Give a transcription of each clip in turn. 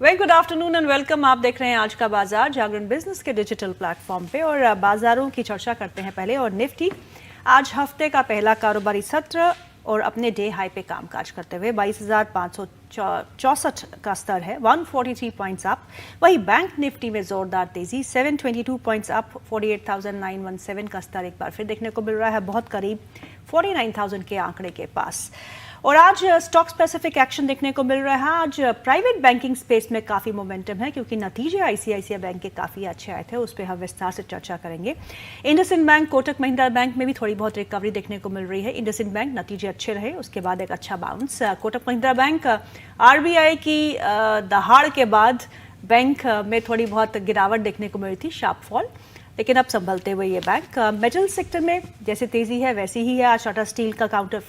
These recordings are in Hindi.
Very good afternoon and welcome. आप देख रहे हैं आज का बाजार जागरण बिजनेस के डिजिटल प्लेटफॉर्म पे और बाजारों की चर्चा करते हैं पहले। और निफ्टी आज हफ्ते का पहला कारोबारी सत्र और अपने डे हाई पे कामकाज करते हुए 22,564 का स्तर है, 143 पॉइंट्स अप। वही बैंक निफ्टी में जोरदार तेजी, 722 पॉइंट्स अप, 48,917 का स्तर एक बार फिर देखने को मिल रहा है, बहुत करीब 49,000 के आंकड़े के पास। और आज स्टॉक स्पेसिफिक एक्शन देखने को मिल रहा है। आज प्राइवेट बैंकिंग स्पेस में काफ़ी मोमेंटम है क्योंकि नतीजे आईसीआईसीआई बैंक के काफ़ी अच्छे आए थे, उस पर हम विस्तार से चर्चा करेंगे। इंडसइंड बैंक, कोटक महिंद्रा बैंक में भी थोड़ी बहुत रिकवरी देखने को मिल रही है। इंडसइंड बैंक नतीजे अच्छे रहे, उसके बाद एक अच्छा bounce. Kotak Mahindra bank RBI की दहाड़ के बाद बैंक में थोड़ी बहुत गिरावट देखने को मिली थी, शार्प फॉल, लेकिन अब संभलते हुए ये बैंक। मेटल सेक्टर में जैसे तेजी है वैसी ही है। आज टाटा स्टील का काउंटर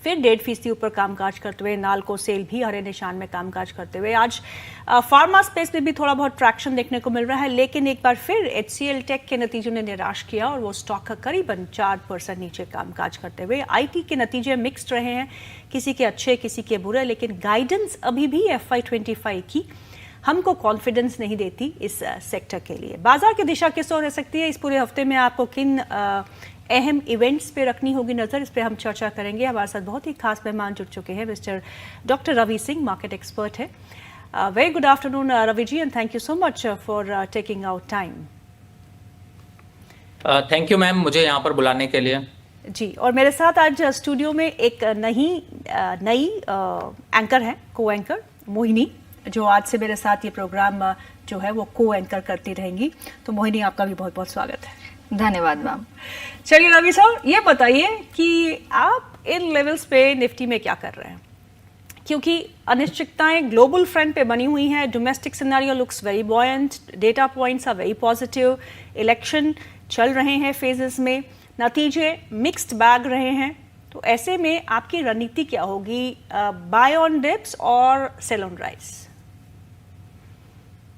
फिर 1.5% ऊपर कामकाज करते हुए, नालको सेल भी हरे निशान में कामकाज करते हुए। आज फार्मा स्पेस में भी थोड़ा बहुत ट्रैक्शन देखने को मिल रहा है, लेकिन एक बार फिर HCL टेक के नतीजों ने निराश किया और वो स्टॉक का करीबन 4% नीचे कामकाज करते हुए। आईटी के नतीजे मिक्स्ड रहे हैं, किसी के अच्छे किसी के बुरे, लेकिन गाइडेंस अभी भी FY25 की हमको कॉन्फिडेंस नहीं देती इस सेक्टर के लिए। बाजार की दिशा किस ओर रह सकती है, इस पूरे हफ्ते में आपको किन अहम इवेंट्स पे रखनी होगी नज़र, इस पे हम चर्चा करेंगे। हमारे साथ बहुत ही खास मेहमान जुड़ चुके हैं, mister doctor Ravi Singh, market expert है। Very good afternoon Ravi ji, and thank you so much for taking out time. Thank you ma'am, मुझे यहाँ पर बुलाने के लिए। जी, और मेरे साथ आज स्टूडियो में एक नई एंकर है, को एंकर मोहिनी, जो आज से मेरे साथ ये प्रोग्राम जो है वो को एंकर करती रहेंगी। तो मोहिनी, आपका भी बहुत बहुत स्वागत है। धन्यवाद मैम। चलिए रवि साहब, ये बताइए कि आप इन लेवल्स पे निफ्टी में क्या कर रहे हैं, क्योंकि अनिश्चितताएं ग्लोबल फ्रंट पे बनी हुई हैं। Domestic scenario looks very buoyant, data points are very positive, election चल रहे हैं फेजेस में, नतीजे मिक्स्ड बैग रहे हैं। तो ऐसे में आपकी रणनीति क्या होगी, बाय ऑन डिप्स और सेल ऑन राइज?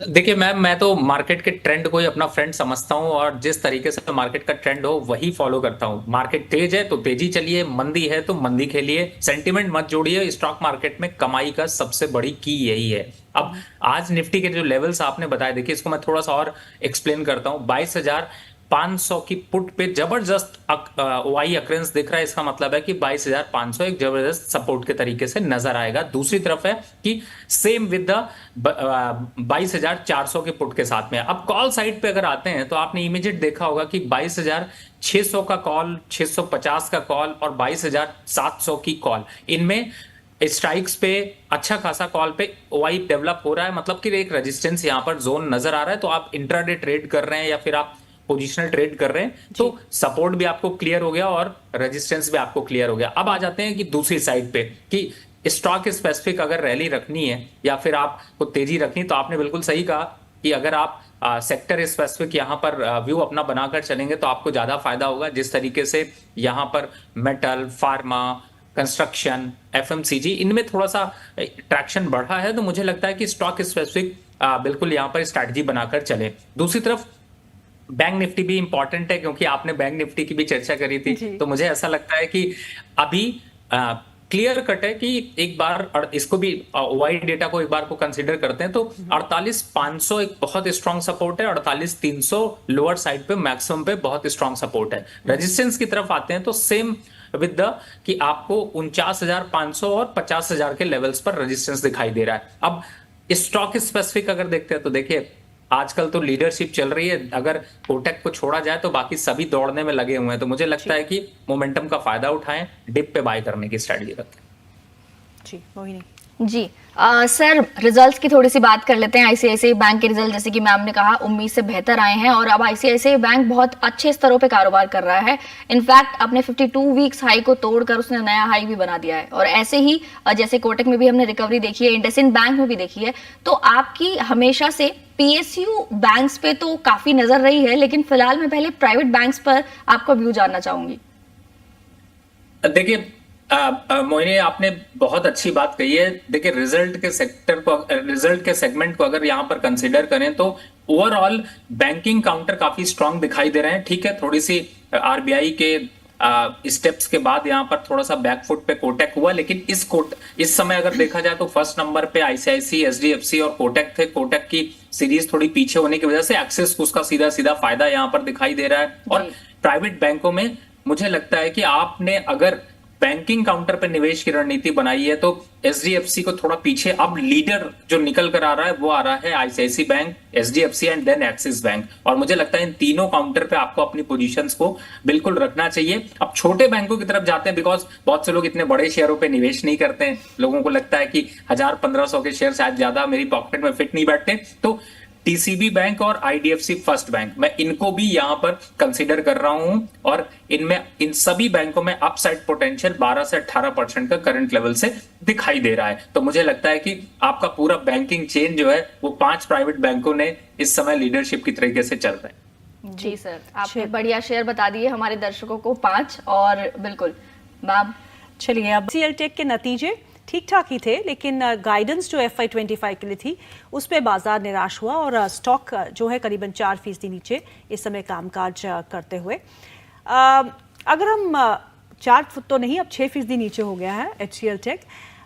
देखिए मैम, मैं तो मार्केट के ट्रेंड को ही अपना फ्रेंड समझता हूं और जिस तरीके से मार्केट का ट्रेंड हो वही फॉलो करता हूं। मार्केट तेज है तो तेजी चलिए, मंदी है तो मंदी खेलिए, सेंटिमेंट मत जोड़िए। स्टॉक मार्केट में कमाई का सबसे बड़ी की यही है। अब आज निफ्टी के जो लेवल्स आपने बताए, देखिए इसको मैं थोड़ा सा और एक्सप्लेन करता हूं। 22,500 की पुट पे जबरदस्त वाई अक्रेंस दिख रहा है, इसका मतलब है कि 22,500 एक जबरदस्त सपोर्ट के तरीके से नजर आएगा। दूसरी तरफ है कि सेम विद द 22,400 के पुट के साथ में। अब कॉल साइड पे अगर आते हैं तो आपने इमीडिएट देखा होगा कि 22,600 का कॉल, 650 का कॉल और 22,700 की कॉल, इनमें स्ट्राइक्स पे अच्छा खासा कॉल पे वाई डेवलप हो रहा है। मतलब कि एक रेजिस्टेंस यहाँ पर जोन नजर आ रहा है। तो आप इंट्राडे ट्रेड कर रहे हैं या फिर आप पोजिशनल ट्रेड कर रहे हैं तो सपोर्ट भी आपको क्लियर हो गया और रेजिस्टेंस भी आपको क्लियर हो गया। अब आ जाते हैं कि दूसरी साइड पे कि स्टॉक स्पेसिफिक अगर रैली रखनी है या फिर आपको तेजी रखनी, तो आपने बिल्कुल सही कहा कि अगर आप सेक्टर स्पेसिफिक यहाँ पर व्यू अपना बनाकर चलेंगे तो आपको ज्यादा फायदा होगा। जिस तरीके से यहाँ पर मेटल, फार्मा, कंस्ट्रक्शन, FMCG, इनमें थोड़ा सा ट्रैक्शन बढ़ा है, तो मुझे लगता है कि स्टॉक स्पेसिफिक बिल्कुल यहाँ पर स्ट्रैटेजी बनाकर चले। दूसरी तरफ बैंक निफ्टी भी इंपॉर्टेंट है क्योंकि आपने बैंक निफ्टी की भी चर्चा करी थी, तो मुझे ऐसा लगता है कि अभी क्लियर कट है कि एक बार इसको भी वाइड डेटा को एक बार को कंसीडर करते हैं तो 48,500 एक बहुत स्ट्रॉन्ग सपोर्ट है, 48,300 लोअर साइड पे मैक्सिमम पे बहुत स्ट्रॉन्ग सपोर्ट है। रेजिस्टेंस की तरफ आते हैं तो सेम विद द कि आपको 49,500 और 50,000 के लेवल्स पर रेजिस्टेंस दिखाई दे रहा है। अब स्टॉक स्पेसिफिक अगर देखते हैं तो देखिए आजकल तो लीडरशिप चल रही है, अगर कोटक को छोड़ा जाए तो बाकी सभी दौड़ने में लगे हुए हैं। तो मुझे लगता है कि मोमेंटम का फायदा उठाएं, डिप पे बाय करने की स्ट्रेटजी रखें। जी मोहिनी। जी सर, रिजल्ट्स की थोड़ी सी बात कर लेते हैं। आईसीआईसीआई बैंक के रिजल्ट, जैसे कि मैम ने कहा, उम्मीद से बेहतर आए हैं और अब आईसीआईसीआई बैंक बहुत अच्छे स्तरों पे कारोबार कर रहा है। इनफैक्ट अपने 52 वीक्स हाई को तोड़कर उसने नया हाई भी बना दिया है। और ऐसे ही जैसे कोटक में भी हमने रिकवरी देखी है, इंडसइंड बैंक में भी देखी है। तो आपकी हमेशा से PSU बैंक्स पे तो काफी नजर रही है, लेकिन फिलहाल मैं पहले प्राइवेट बैंक्स पर आपका व्यू जानना चाहूंगी। देखिए मोहिनी, आपने बहुत अच्छी बात कही है। देखिए रिजल्ट के सेगमेंट को अगर यहां पर कंसीडर करें तो ओवरऑल बैंकिंग काउंटर काफी स्ट्रांग दिखाई दे रहे हैं। ठीक है, थोड़ी सी RBI के स्टेप्स के बाद यहाँ पर थोड़ा सा बैकफुट पे कोटक हुआ, लेकिन इस समय अगर देखा जाए तो फर्स्ट नंबर पे आईसीआईसी, एचडीएफसी और कोटक थे। कोटक की सीरीज थोड़ी पीछे होने की वजह से एक्सिस को उसका सीधा सीधा फायदा यहाँ पर दिखाई दे रहा है। और प्राइवेट बैंकों में मुझे लगता है कि आपने अगर बैंकिंग काउंटर पे निवेश की रणनीति बनाई है तो एचडीएफसी को थोड़ा पीछे, अब लीडर जो निकल कर आ रहा है वो आ रहा है ICICI bank, HDFC and then Axis bank. और मुझे लगता है इन तीनों काउंटर पे आपको अपनी पोजीशंस को बिल्कुल रखना चाहिए। अब छोटे बैंकों की तरफ जाते हैं बिकॉज बहुत से लोग इतने बड़े शेयरों पे निवेश नहीं करते हैं, लोगों को लगता है कि 1000-1500 के शेयर शायद ज्यादा मेरी पॉकेट में फिट नहीं बैठते, तो टीसीबी बैंक और आईडीएफसी फर्स्ट बैंक मैं इनको भी यहां पर कंसीडर कर रहा हूं। और इनमें इन सभी बैंकों में अपसाइड पोटेंशियल 12 से 18% का करंट लेवल से दिखाई दे रहा है। तो मुझे लगता है कि आपका पूरा बैंकिंग चेन जो है वो 5 प्राइवेट बैंकों ने इस समय लीडरशिप की तरीके से चल रहा है। जी सर, आपने बढ़िया शेयर बता दिए हमारे दर्शकों को 5। और बिल्कुल मैम, चलिए अब सीएल टेक के नतीजे ठीक ठाक ही थे, लेकिन गाइडेंस जो FY25 के लिए थी उस पे बाजार निराश हुआ और स्टॉक जो है करीबन 4% नीचे इस समय कामकाज करते हुए। अगर हम 4 तो नहीं, अब 6% नीचे हो गया है HCL टेक।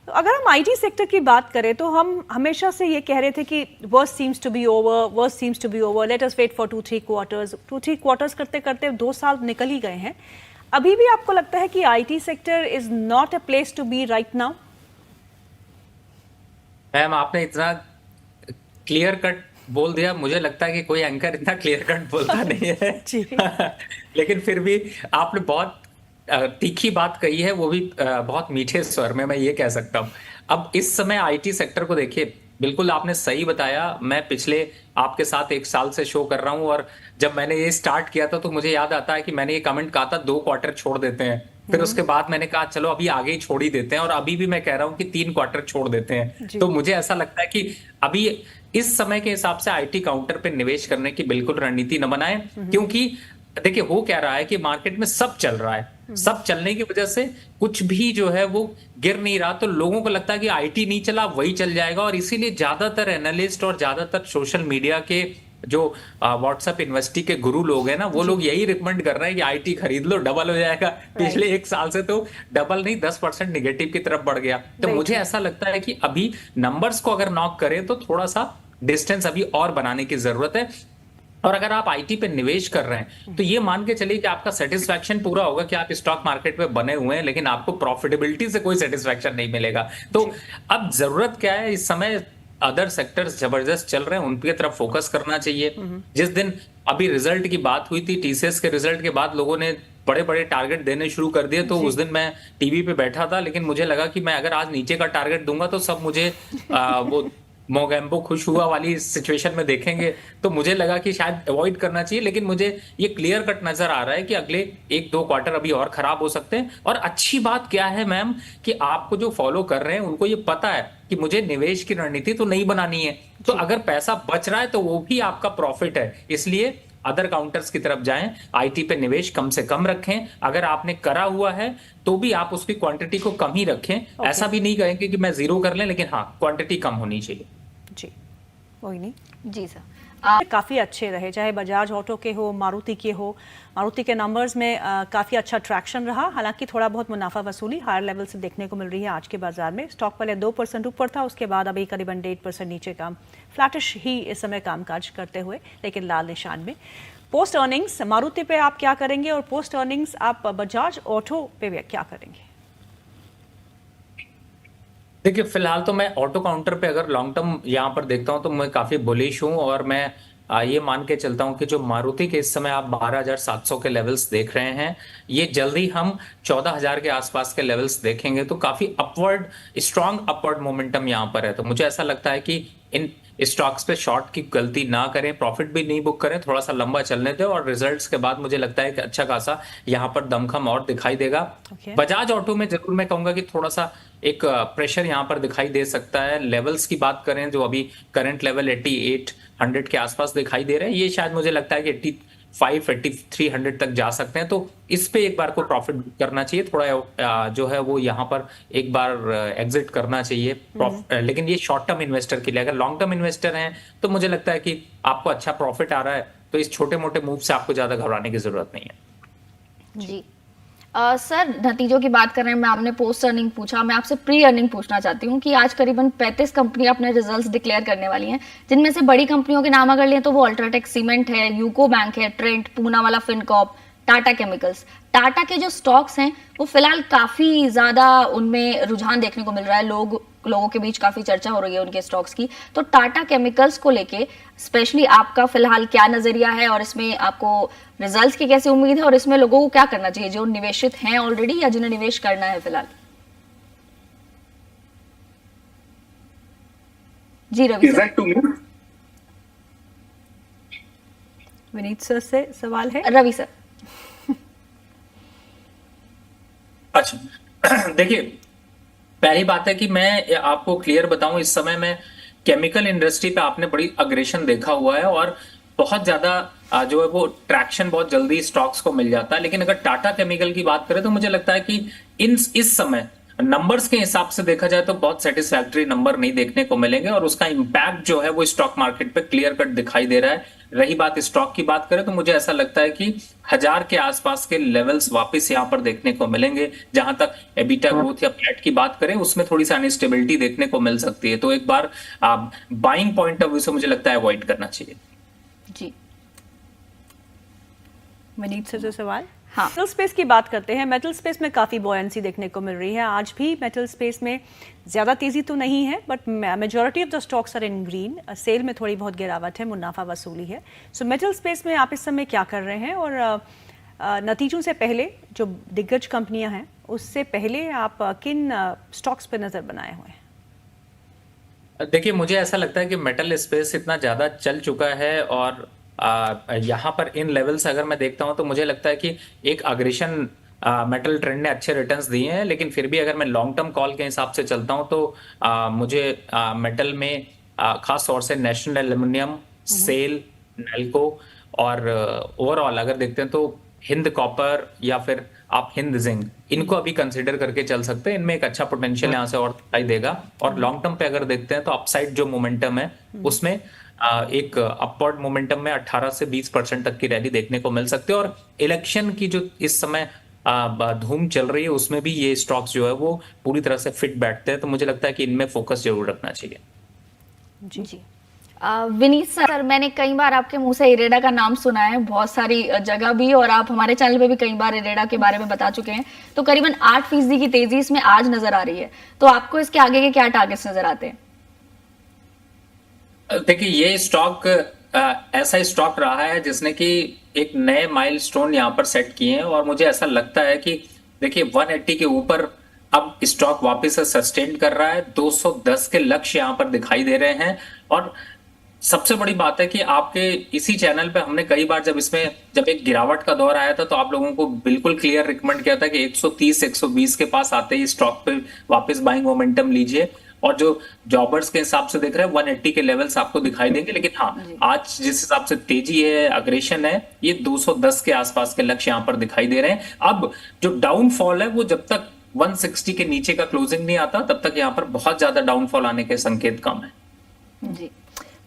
अगर हम आईटी सेक्टर की बात करें तो हम हमेशा से ये कह रहे थे कि worst seems to be over, let us wait for 2-3 quarters. 2-3 quarters करते करते 2 साल निकल ही गए हैं। अभी भी आपको लगता है कि IT sector is not a place to be right now? Ma'am, आपने इतना क्लियर कट बोल दिया, मुझे लगता है कि कोई एंकर इतना क्लियर कट बोलता नहीं है लेकिन फिर भी आपने बहुत तीखी बात कही है, वो भी बहुत मीठे स्वर में, मैं ये कह सकता हूँ। अब इस समय आईटी सेक्टर को देखिए, बिल्कुल आपने सही बताया। मैं पिछले आपके साथ 1 साल से शो कर रहा हूँ और जब मैंने ये स्टार्ट किया था तो मुझे याद आता है कि मैंने ये कमेंट कहा था 2 क्वार्टर छोड़ देते हैं। फिर उसके बाद मैंने कहा चलो अभी आगे ही छोड़ ही देते हैं, और अभी भी मैं कह रहा हूँ कि 3 क्वार्टर छोड़ देते हैं। तो मुझे ऐसा लगता है कि अभी इस समय के हिसाब से आईटी काउंटर पे निवेश करने की बिल्कुल रणनीति न बनाए, क्योंकि देखिए हो क्या रहा है कि मार्केट में सब चल रहा है। सब चलने की वजह से कुछ भी जो है वो गिर नहीं रहा, तो लोगों को लगता है कि आईटी नहीं चला वही चल जाएगा। और इसीलिए ज्यादातर एनालिस्ट और ज्यादातर सोशल मीडिया के जो व्हाट्सएप यूनिवर्सिटी के गुरु लोग हैं ना, वो लोग यही रिकमेंड कर रहे हैं कि आईटी खरीद लो, डबल हो जाएगा। पिछले 1 साल से तो डबल नहीं 10% निगेटिव की तरफ बढ़ गया। तो मुझे ऐसा लगता है कि अभी नंबर्स को अगर नॉक करें तो थोड़ा सा डिस्टेंस अभी और बनाने की जरूरत है। और अगर आप आईटी पे निवेश कर रहे हैं तो ये मान के चलिए कि आपका सेटिस्फैक्शन पूरा होगा कि आप स्टॉक मार्केट में बने हुए हैं, लेकिन आपको प्रॉफिटेबिलिटी से कोई सेटिस्फैक्शन नहीं मिलेगा। तो अब जरूरत क्या है, इस समय अदर सेक्टर्स जबरदस्त चल रहे हैं, उनकी तरफ फोकस करना चाहिए। जिस दिन अभी रिजल्ट की बात हुई थी, टीसीएस के रिजल्ट के बाद लोगों ने बड़े बड़े टारगेट देने शुरू कर दिए, तो उस दिन मैं टीवी पे बैठा था, लेकिन मुझे लगा कि मैं अगर आज नीचे का टारगेट दूंगा तो सब मुझे वो मोगैम्बो खुश हुआ वाली सिचुएशन में देखेंगे। तो मुझे लगा कि शायद अवॉइड करना चाहिए, लेकिन मुझे ये क्लियर कट नजर आ रहा है कि अगले 1-2 क्वार्टर अभी और खराब हो सकते हैं। और अच्छी बात क्या है मैम कि आपको जो फॉलो कर रहे हैं उनको ये पता है कि मुझे निवेश की रणनीति तो नहीं बनानी है, तो अगर पैसा बच रहा है तो वो भी आपका प्रॉफिट है। इसलिए अदर काउंटर्स की तरफ जाएं, आईटी पे निवेश कम से कम रखें। अगर आपने करा हुआ है तो भी आप उसकी क्वांटिटी को कम ही रखें। ऐसा भी नहीं कहेंगे कि मैं जीरो कर लें, लेकिन हाँ क्वांटिटी कम होनी चाहिए। जी, कोई नहीं। जी सर, काफ़ी अच्छे रहे, चाहे बजाज ऑटो के हो, मारुति के हो। मारुति के नंबर्स में काफ़ी अच्छा ट्रैक्शन रहा, हालांकि थोड़ा बहुत मुनाफा वसूली हायर लेवल से देखने को मिल रही है आज के बाजार में। स्टॉक पहले 2% ऊपर था, उसके बाद अभी करीबन 1.5% नीचे काम, फ्लैटिश ही इस समय कामकाज करते हुए, लेकिन लाल निशान में। पोस्ट अर्निंग्स मारुति पे आप क्या करेंगे, और पोस्ट अर्निंग्स आप बजाज ऑटो पे क्या करेंगे? देखिए फिलहाल तो मैं ऑटो काउंटर पे अगर लॉन्ग टर्म यहाँ पर देखता हूँ तो मैं काफी बुलिश हूँ, और मैं ये मान के चलता हूँ कि जो मारुति के इस समय आप 12,700 के लेवल्स देख रहे हैं, ये जल्दी हम 14,000 के आसपास के लेवल्स देखेंगे। तो काफी अपवर्ड, स्ट्रॉन्ग अपवर्ड मोमेंटम यहाँ पर है। तो मुझे ऐसा लगता है कि इन स्टॉक्स पे शॉर्ट की गलती ना करें, प्रॉफिट भी नहीं बुक करें, थोड़ा सा लंबा चलने दें, और रिजल्ट्स के बाद मुझे लगता है कि अच्छा खासा यहाँ पर दमखम और दिखाई देगा। बजाज ऑटो में जरूर मैं कहूंगा कि थोड़ा सा एक प्रेशर यहाँ पर दिखाई दे सकता है। लेवल्स की बात करें जो अभी करंट लेवल 8800 के आसपास दिखाई दे रहे हैं, ये शायद मुझे लगता है कि 8300 तक जा सकते हैं। तो इस पे एक बार को प्रॉफिट करना चाहिए, थोड़ा जो है वो यहाँ पर एक बार एग्जिट करना चाहिए। लेकिन ये शॉर्ट टर्म इन्वेस्टर के लिए, अगर लॉन्ग टर्म इन्वेस्टर हैं तो मुझे लगता है कि आपको अच्छा प्रॉफिट आ रहा है, तो इस छोटे मोटे मूव से आपको ज्यादा घबराने की जरूरत नहीं है। जी, सर नतीजों की बात कर रहे हैं, मैं आपने पोस्ट अर्निंग पूछा, मैं आपसे प्री अर्निंग पूछना चाहती हूँ कि आज करीबन 35 कंपनियां अपने रिजल्ट्स डिक्लेयर करने वाली हैं, जिनमें से बड़ी कंपनियों के नाम अगर लें तो वो अल्ट्राटेक सीमेंट है, यूको बैंक है, ट्रेंट, पूना वाला फिनकॉर्प, टाटा केमिकल्स। टाटा के जो स्टॉक्स हैं वो फिलहाल काफी ज्यादा उनमें रुझान देखने को मिल रहा है, लोगों के बीच काफी चर्चा हो रही है उनके स्टॉक्स की। तो टाटा केमिकल्स को लेके स्पेशली आपका फिलहाल क्या नजरिया है, और इसमें आपको रिजल्ट्स की कैसी उम्मीद है, और इसमें लोगों को क्या करना चाहिए जो निवेशित हैं ऑलरेडी या जिन्हें निवेश करना है फिलहाल? जी रवि सर। विनीत सर से सवाल है। रवि सर। अच्छा देखिए, पहली बात है कि मैं आपको क्लियर बताऊं, इस समय में केमिकल इंडस्ट्री पे आपने बड़ी अग्रेशन देखा हुआ है और बहुत ज्यादा जो है वो ट्रैक्शन बहुत जल्दी स्टॉक्स को मिल जाता है। लेकिन अगर टाटा केमिकल की बात करें तो मुझे लगता है कि इस समय नंबर्स के हिसाब से देखा जाए तो बहुत सेटिस्फैक्टरी नंबर नहीं देखने को मिलेंगे और उसका इंपैक्ट जो है वो स्टॉक मार्केट पे क्लियर कट दिखाई दे रहा है। रही बात स्टॉक की बात करें तो मुझे ऐसा लगता है कि 1000 के आसपास के लेवल्स वापस यहां पर देखने को मिलेंगे। जहां तक एबिटा ग्रोथ या पैट की बात करें उसमें थोड़ी सी अनस्टेबिलिटी देखने को मिल सकती है, तो एक बार बाइंग पॉइंट ऑफ व्यू से मुझे लगता है अवॉइड करना चाहिए। जी विनीत सर से सवाल। हाँ। मेटल स्पेस की बात करते हैं। मेटल स्पेस में काफ़ी बॉयंसी देखने को मिल रही है। आज भी मेटल स्पेस में ज़्यादा तेज़ी तो नहीं है, but majority of the stocks are in green. सेल में थोड़ी बहुत गिरावट है, मुनाफा वसूली है। सो मेटल स्पेस में आप इस समय क्या कर रहे हैं, और नतीजों से पहले जो दिग्गज कंपनियां हैं उससे पहले आप किन स्टॉक्स पर नज़र बनाए हुए हैं? देखिए, मुझे ऐसा लगता है कि मेटल स्पेस इतना ज़्यादा चल चुका है और यहाँ पर इन लेवल्स अगर मैं देखता हूँ तो मुझे लगता है कि एक अग्रेशन मेटल ट्रेंड ने अच्छे रिटर्न्स दिए हैं। लेकिन फिर भी अगर मैं लॉन्ग टर्म कॉल के हिसाब से चलता हूँ तो मुझे मेटल में खास तौर से नेशनल एल्यूमिनियम, सेल, नेल्को और ओवरऑल अगर देखते हैं तो हिंद कॉपर या फिर आप हिंद जिंक, इनको अभी कंसिडर करके चल सकते हैं। इनमें एक अच्छा पोटेंशियल यहाँ से और दिखाई देगा। और लॉन्ग टर्म पे अगर देखते हैं तो अपसाइड जो मोमेंटम है उसमें एक अपवर्ड मोमेंटम में 18 से 20% तक की रैली देखने को मिल सकती है। और इलेक्शन की जो इस समय धूम चल रही है उसमें भी ये स्टॉक्स जो है वो पूरी तरह से फिट बैठते हैं, तो मुझे लगता है कि इनमें फोकस जरूर रखना चाहिए। जी जी। विनीत सर, मैंने कई बार आपके मुंह से इरेडा का नाम सुना है, बहुत सारी जगह भी, और आप हमारे चैनल पे भी कई बार इरेडा के बारे में बता चुके हैं। तो करीबन 8% की तेजी इसमें आज नजर आ रही है, तो आपको इसके आगे के क्या टारगेट्स नजर आते हैं? देखिए, ये स्टॉक ऐसा स्टॉक रहा है जिसने कि एक नए माइलस्टोन यहाँ पर सेट किए हैं और मुझे ऐसा लगता है कि देखिए 180 के ऊपर अब स्टॉक वापस से सस्टेन कर रहा है। 210 के लक्ष्य यहाँ पर दिखाई दे रहे हैं। और सबसे बड़ी बात है कि आपके इसी चैनल पे हमने कई बार जब एक गिरावट का दौर आया था तो आप लोगों को बिल्कुल क्लियर रिकमेंड किया था कि 130 120 के पास आते ही स्टॉक पे वापस बाइंग मोमेंटम लीजिए। और जो जॉबर्स के हिसाब से देख रहे हैं 180 के लेवल्स आपको दिखाई देंगे। लेकिन हाँ, आज जिस हिसाब से तेजी है, अग्रेशन है, ये 210 के आसपास के लक्ष्य यहाँ पर दिखाई दे रहे हैं। अब जो डाउनफॉल है वो जब तक 160 के नीचे का क्लोजिंग नहीं आता तब तक यहाँ पर बहुत ज्यादा डाउनफॉल आने के संकेत कम है। जी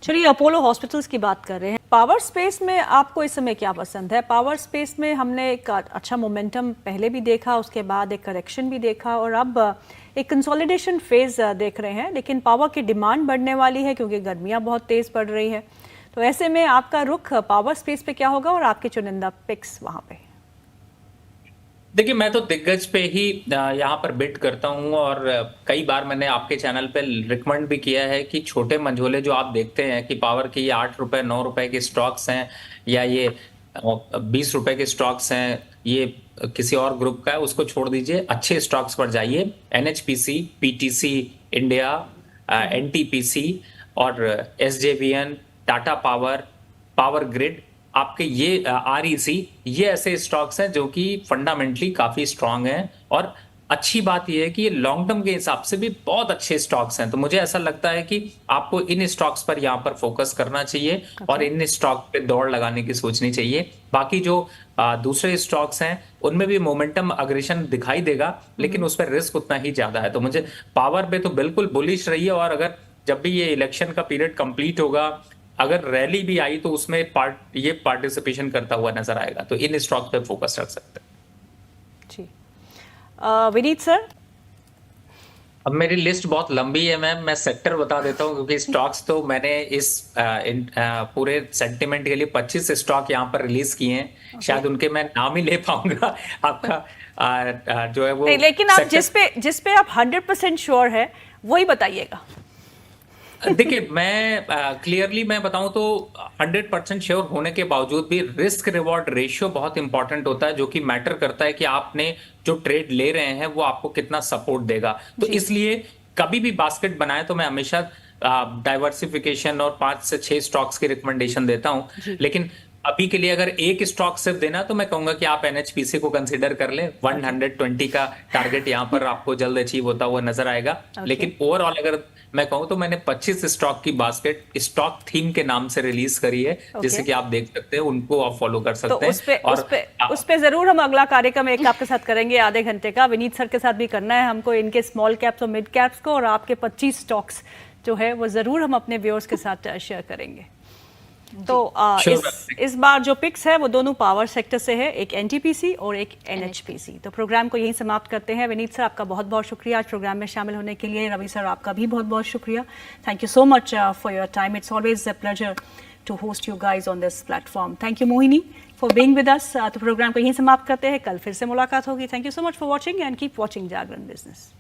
चलिए, अपोलो हॉस्पिटल्स की बात कर रहे हैं। पावर स्पेस में आपको इस समय क्या पसंद है? पावर स्पेस में हमने एक अच्छा मोमेंटम पहले भी देखा, उसके बाद एक करेक्शन भी देखा और अब एक कंसोलिडेशन फेज देख रहे हैं। लेकिन पावर की डिमांड बढ़ने वाली है क्योंकि गर्मियां बहुत तेज पड़ रही है। तो ऐसे में आपका रुख पावर स्पेस पे क्या होगा और आपके चुनिंदा पिक्स वहां पे? देखिए, मैं तो दिग्गज पे ही यहाँ पर बिड करता हूँ और कई बार मैंने आपके चैनल पे रिकमेंड भी किया है कि छोटे मंझोले जो आप देखते हैं कि पावर के ये 8 रुपए 9 रुपए के स्टॉक्स हैं या ये 20 रुपए के स्टॉक्स हैं, ये किसी और ग्रुप का है, उसको छोड़ दीजिए, अच्छे स्टॉक्स पर जाइए। NHPC, PTC इंडिया, NTPC और SJVN, Tata power, power grid, आपके ये REC, ये ऐसे स्टॉक्स हैं जो कि फंडामेंटली काफी स्ट्रांग हैं। और अच्छी बात ये है कि ये लॉन्ग टर्म के हिसाब से भी बहुत अच्छे स्टॉक्स हैं। तो मुझे ऐसा लगता है कि आपको इन स्टॉक्स पर यहाँ पर फोकस करना चाहिए और इन स्टॉक पे दौड़ लगाने की सोचनी चाहिए। बाकी जो दूसरे स्टॉक्स हैं उनमें भी मोमेंटम अग्रेशन दिखाई देगा, लेकिन उस पर रिस्क उतना ही ज्यादा है। तो मुझे पावर पे तो बिल्कुल बुलिश रही है और अगर जब भी ये इलेक्शन का पीरियड कंप्लीट होगा, अगर रैली भी आई तो उसमें ये पार्टिसिपेशन करता हुआ नजर आएगा। तो इन स्टॉक पे फोकस रख सकते हैं। जी विनीत सर। अब मेरी लिस्ट बहुत लंबी है मैम, मैं सेक्टर बता देता हूँ क्योंकि स्टॉक्स तो मैंने इस पूरे सेंटिमेंट के लिए 25 स्टॉक यहाँ पर रिलीज किए हैं। शायद उनके मैं नाम ही ले पाऊंगा आपका जो है वो नहीं, लेकिन आप sector- जिस पे आप 100% श्योर है वही बताइएगा। देखिए मैं क्लियरली मैं बताऊं तो 100% श्योर होने के बावजूद भी रिस्क रिवॉर्ड रेशियो बहुत इंपॉर्टेंट होता है, जो कि मैटर करता है कि आपने जो ट्रेड ले रहे हैं वो आपको कितना सपोर्ट देगा। तो इसलिए कभी भी बास्केट बनाए तो मैं हमेशा डाइवर्सिफिकेशन और 5 से 6 स्टॉक्स की रिकमेंडेशन देता हूं। लेकिन अभी के लिए अगर एक स्टॉक सिर्फ देना तो मैं कहूंगा कि आप एनएचपीसी को कंसीडर कर लें। 120 का टारगेट यहाँ पर आपको जल्द अचीव होता हुआ नजर आएगा। लेकिन ओवरऑल अगर मैं कहूं तो मैंने 25 स्टॉक की बास्केट स्टॉक थीम के नाम से रिलीज करी है, जैसे कि आप देख सकते हैं, उनको आप फॉलो कर तो सकते हैं। उस पे जरूर हम अगला कार्यक्रम एक आपके साथ करेंगे आधे घंटे का। विनीत सर के साथ भी करना है हमको, इनके स्मॉल कैप्स और मिड कैप्स को, और आपके 25 स्टॉक्स जो है वो जरूर हम अपने व्यूअर्स के साथ शेयर करेंगे। तो इस बार जो पिक्स है वो दोनों पावर सेक्टर से है, एक एनटीपीसी और एक एनएचपीसी। तो प्रोग्राम को यहीं समाप्त करते हैं। विनीत सर आपका बहुत बहुत शुक्रिया आज प्रोग्राम में शामिल होने के लिए। रवि सर आपका भी बहुत बहुत शुक्रिया। Thank you so much for your time. It's always a pleasure to host you guys on this platform. Thank you Mohini for being with us. तो प्रोग्राम को यहीं समाप्त करते हैं, कल फिर से मुलाकात होगी। Thank you so much for watching and keep watching Jagran business.